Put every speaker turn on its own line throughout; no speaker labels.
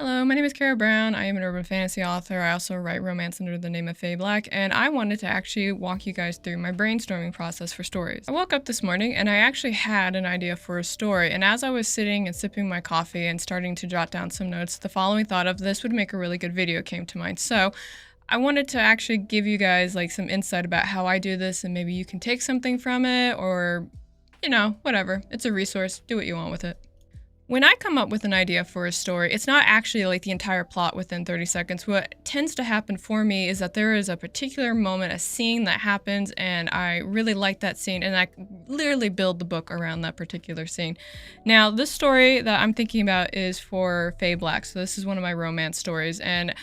Hello, my name is Carrow Brown. I am an urban fantasy author. I also write romance under the name of Faye Black, and I wanted to actually walk you guys through my brainstorming process for stories. I woke up this morning and I actually had an idea for a story, and as I was sitting and sipping my coffee and starting to jot down some notes, the following thought of this would make a really good video came to mind. So I wanted to actually give you guys like some insight about how I do this, and maybe you can take something from it or, whatever. It's a resource. Do what you want with it. When I come up with an idea for a story, it's not actually like the entire plot within 30 seconds. What tends to happen for me is that there is a particular moment, a scene that happens, and I really like that scene, and I literally build the book around that particular scene. Now, this story that I'm thinking about is for Faye Black, so this is one of my romance stories, and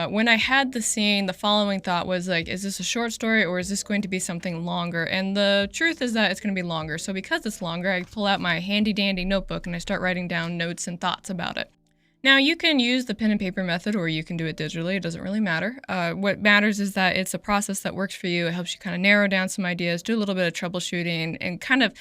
when I had the scene, the following thought was like, is this a short story or is this going to be something longer? And the truth is that it's going to be longer. So because it's longer, I pull out my handy dandy notebook and I start writing down notes and thoughts about it. Now, you can use the pen and paper method or you can do it digitally. It doesn't really matter. What matters is that it's a process that works for you. It helps you kind of narrow down some ideas, do a little bit of troubleshooting, and kind of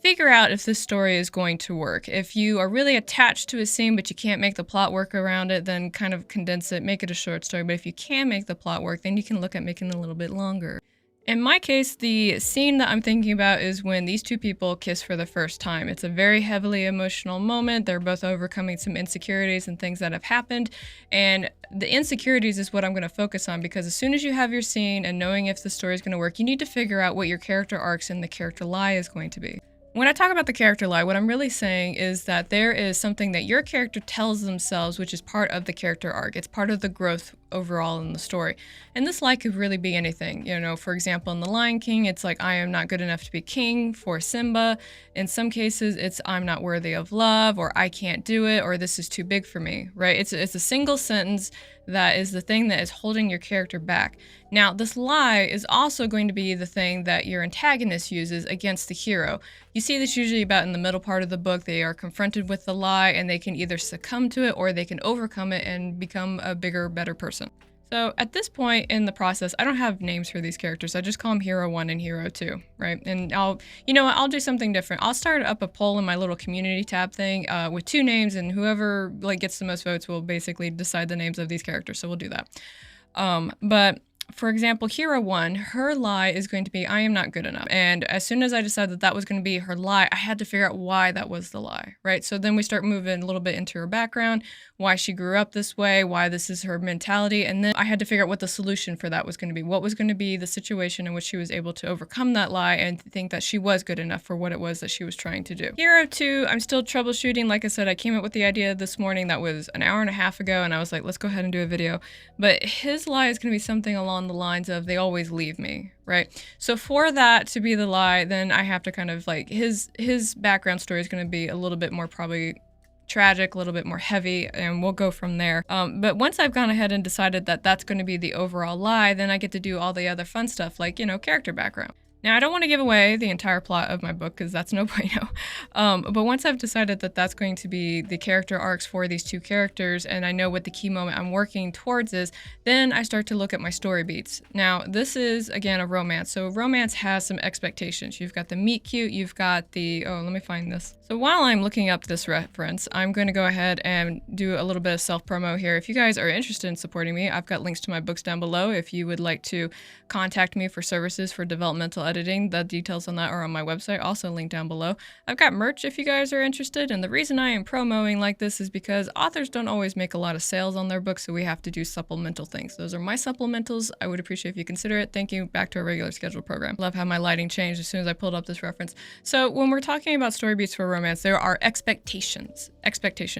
figure out if this story is going to work. If you are really attached to a scene but you can't make the plot work around it, then kind of condense it, make it a short story. But if you can make the plot work, then you can look at making it a little bit longer. In my case, the scene that I'm thinking about is when these two people kiss for the first time. It's a very heavily emotional moment. They're both overcoming some insecurities and things that have happened. And the insecurities is what I'm going to focus on, because as soon as you have your scene and knowing if the story is going to work, you need to figure out what your character arcs and the character lie is going to be. When I talk about the character lie, what I'm really saying is that there is something that your character tells themselves, which is part of the character arc. It's part of the growth overall in the story. And this lie could really be anything. For example, in The Lion King, it's like, I am not good enough to be king. For Simba, in some cases, it's I'm not worthy of love, or I can't do it, or this is too big for me, right? It's a single sentence that is the thing that is holding your character back. Now, this lie is also going to be the thing that your antagonist uses against the hero. You see this usually about in the middle part of the book. They are confronted with the lie and they can either succumb to it or they can overcome it and become a bigger, better person. So at this point in the process, I don't have names for these characters. I just call them Hero 1 and Hero 2, right? And I'll do something different. I'll start up a poll in my little community tab thing with 2 names, and whoever gets the most votes will basically decide the names of these characters. So we'll do that. But for example, Hero 1, her lie is going to be, I am not good enough. And as soon as I decided that that was going to be her lie, I had to figure out why that was the lie, right? So then we start moving a little bit into her background, why she grew up this way, why this is her mentality. And then I had to figure out what the solution for that was going to be. What was going to be the situation in which she was able to overcome that lie and think that she was good enough for what it was that she was trying to do. Hero 2, I'm still troubleshooting. Like I said, I came up with the idea this morning. That was an hour and a half ago, and I was like, let's go ahead and do a video. But his lie is going to be something along the lines of, they always leave me, right? So for that to be the lie, then I have to kind of his background story is going to be a little bit more probably tragic, a little bit more heavy, and we'll go from there. But once I've gone ahead and decided that that's going to be the overall lie, then I get to do all the other fun stuff like, character background. Now, I don't want to give away the entire plot of my book because that's no bueno. But once I've decided that that's going to be the character arcs for these 2 characters, and I know what the key moment I'm working towards is, then I start to look at my story beats. Now, this is, again, a romance. So romance has some expectations. You've got the meet cute, you've got the, let me find this. So while I'm looking up this reference, I'm going to go ahead and do a little bit of self-promo here. If you guys are interested in supporting me, I've got links to my books down below. If you would like to contact me for services for developmental editing, the details on that are on my website, also linked down below. I've got merch if you guys are interested, and the reason I am promoting like this is because authors don't always make a lot of sales on their books, so we have to do supplemental things. Those are my supplementals. I would appreciate if you consider it. Thank you. Back to our regular scheduled program. Love how my lighting changed as soon as I pulled up this reference. So when we're talking about story beats for romance, there are expectations.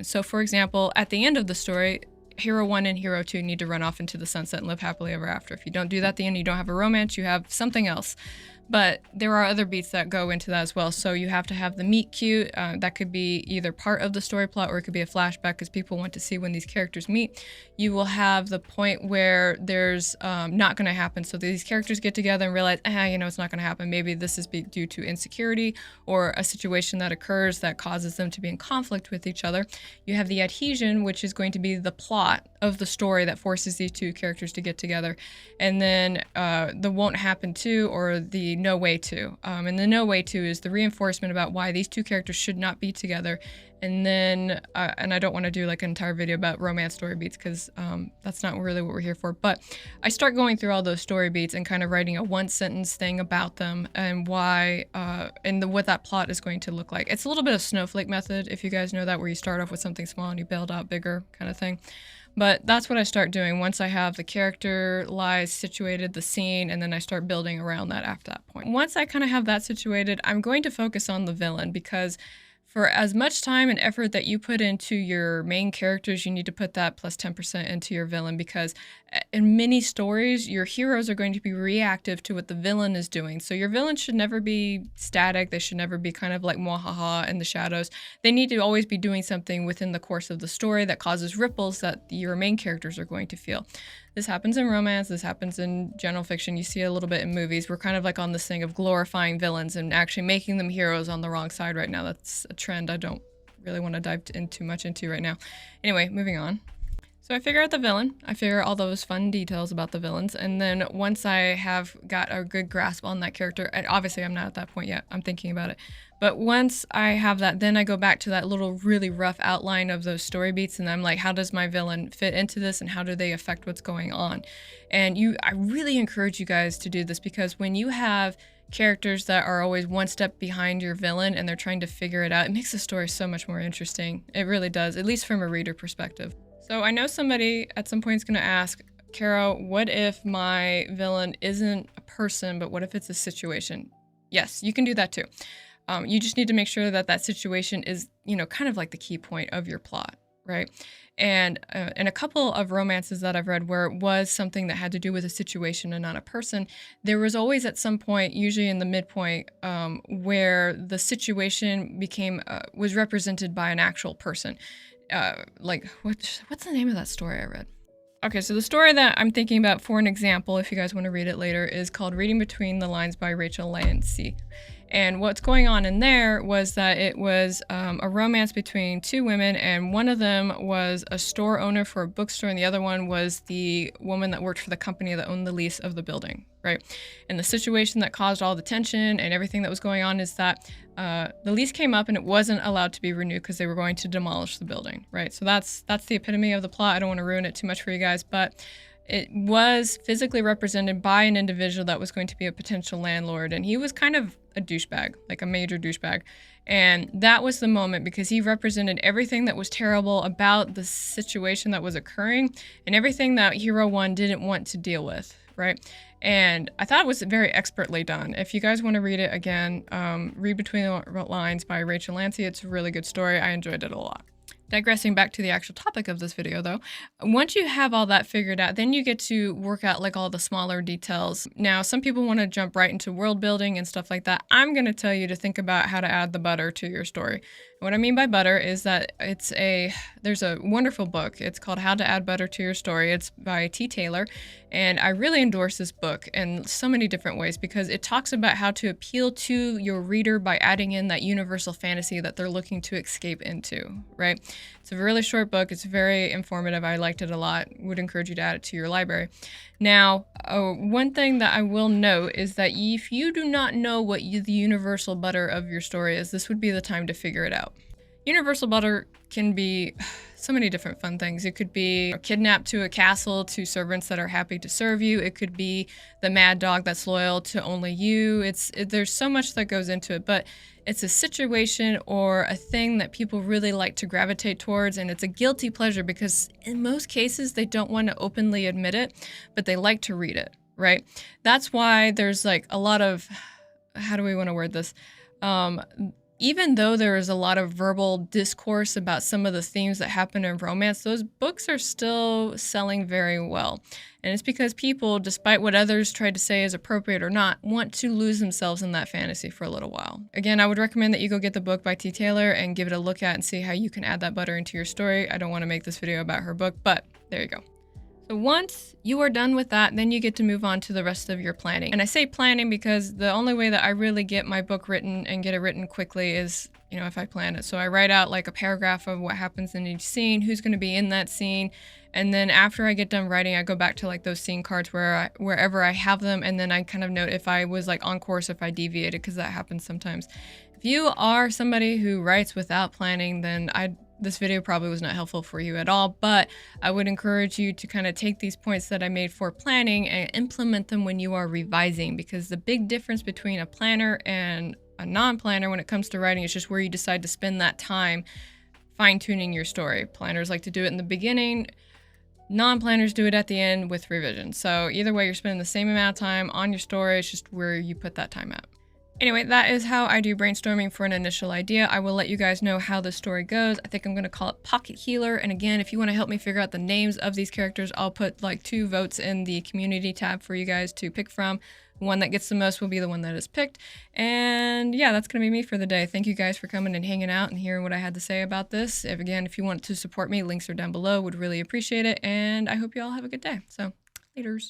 So for example, at the end of the story, Hero 1 and Hero 2 need to run off into the sunset and live happily ever after. If you don't do that at the end, you don't have a romance, you have something else. But there are other beats that go into that as well. So you have to have the meet cute. That could be either part of the story plot or it could be a flashback because people want to see when these characters meet. You will have the point where there's not going to happen. So these characters get together and realize, it's not going to happen. Maybe this is due to insecurity or a situation that occurs that causes them to be in conflict with each other. You have the adhesion, which is going to be the plot of the story that forces these 2 characters to get together. And then the won't happen to, or the the no way to. And the no way to is the reinforcement about why these two characters should not be together. And then, and I don't want to do like an entire video about romance story beats because that's not really what we're here for. But I start going through all those story beats and kind of writing a one sentence thing about them and why, and what that plot is going to look like. It's a little bit of snowflake method, if you guys know that, where you start off with something small and you build out bigger kind of thing. But that's what I start doing once I have the character lies situated, the scene, and then I start building around that after that point. Once I kind of have that situated, I'm going to focus on the villain, because for as much time and effort that you put into your main characters, you need to put that plus 10% into your villain, because in many stories, your heroes are going to be reactive to what the villain is doing. So your villain should never be static. They should never be kind of like mwahaha in the shadows. They need to always be doing something within the course of the story that causes ripples that your main characters are going to feel. This happens in romance. This happens in general fiction. You see it a little bit in movies. We're kind of like on this thing of glorifying villains and actually making them heroes on the wrong side right now. That's a trend I don't really want to dive in too much into right now. Anyway, moving on. So I figure out the villain. I figure out all those fun details about the villains. And then once I have got a good grasp on that character, and obviously I'm not at that point yet, I'm thinking about it. But once I have that, then I go back to that little really rough outline of those story beats. And I'm like, how does my villain fit into this? And how do they affect what's going on? And I really encourage you guys to do this, because when you have characters that are always one step behind your villain and they're trying to figure it out, it makes the story so much more interesting. It really does, at least from a reader perspective. So I know somebody at some point is going to ask, Carrow, what if my villain isn't a person, but what if it's a situation? Yes, you can do that too. You just need to make sure that that situation is, kind of like the key point of your plot, right? And in a couple of romances that I've read where it was something that had to do with a situation and not a person, there was always at some point, usually in the midpoint, where the situation was represented by an actual person. What's the name of that story I read? Okay, so the story that I'm thinking about for an example, if you guys want to read it later, is called Reading Between the Lines by Rachel Lancey. And what's going on in there was that it was a romance between two women, and one of them was a store owner for a bookstore, and the other one was the woman that worked for the company that owned the lease of the building, right? And the situation that caused all the tension and everything that was going on is that the lease came up and it wasn't allowed to be renewed because they were going to demolish the building, right? So that's the epitome of the plot. I don't want to ruin it too much for you guys, but it was physically represented by an individual that was going to be a potential landlord, and he was kind of a douchebag, like a major douchebag. And that was the moment, because he represented everything that was terrible about the situation that was occurring and everything that Hero 1 didn't want to deal with, right? And I thought it was very expertly done. If you guys want to read it again, read Between the Lines by Rachel Lancey. It's a really good story. I enjoyed it a lot. Digressing back to the actual topic of this video though, once you have all that figured out, then you get to work out like all the smaller details. Now, some people want to jump right into world building and stuff like that. I'm going to tell you to think about how to add the butter to your story. What I mean by butter is that there's a wonderful book. It's called How to Add Butter to Your Story. It's by T. Taylor. And I really endorse this book in so many different ways, because it talks about how to appeal to your reader by adding in that universal fantasy that they're looking to escape into, right? It's a really short book. It's very informative. I liked it a lot. Would encourage you to add it to your library. Now, one thing that I will note is that if you do not know what the universal butter of your story is, this would be the time to figure it out. Universal butter can be so many different fun things. It could be kidnapped to a castle to servants that are happy to serve you. It could be the mad dog that's loyal to only you. There's so much that goes into it, but it's a situation or a thing that people really like to gravitate towards, and it's a guilty pleasure because in most cases they don't want to openly admit it, but they like to read it, right? That's why there's like a lot of, how do we want to word this? Even though there is a lot of verbal discourse about some of the themes that happen in romance, those books are still selling very well. And it's because people, despite what others try to say is appropriate or not, want to lose themselves in that fantasy for a little while. Again, I would recommend that you go get the book by T. Taylor and give it a look at and see how you can add that butter into your story. I don't want to make this video about her book, but there you go. So once you are done with that, then you get to move on to the rest of your planning. And I say planning because the only way that I really get my book written and get it written quickly is, if I plan it. So I write out like a paragraph of what happens in each scene, who's going to be in that scene. And then after I get done writing, I go back to like those scene cards wherever I have them. And then I kind of note if I was like on course, if I deviated, because that happens sometimes. If you are somebody who writes without planning, then this video probably was not helpful for you at all, but I would encourage you to kind of take these points that I made for planning and implement them when you are revising, because the big difference between a planner and a non-planner when it comes to writing is just where you decide to spend that time fine-tuning your story. Planners like to do it in the beginning. Non-planners do it at the end with revision. So either way, you're spending the same amount of time on your story. It's just where you put that time at. Anyway, that is how I do brainstorming for an initial idea. I will let you guys know how the story goes. I think I'm going to call it Pocket Healer. And again, if you want to help me figure out the names of these characters, I'll put like 2 votes in the community tab for you guys to pick from. The one that gets the most will be the one that is picked. And yeah, that's going to be me for the day. Thank you guys for coming and hanging out and hearing what I had to say about this. If you want to support me, links are down below. Would really appreciate it. And I hope you all have a good day. So, laters.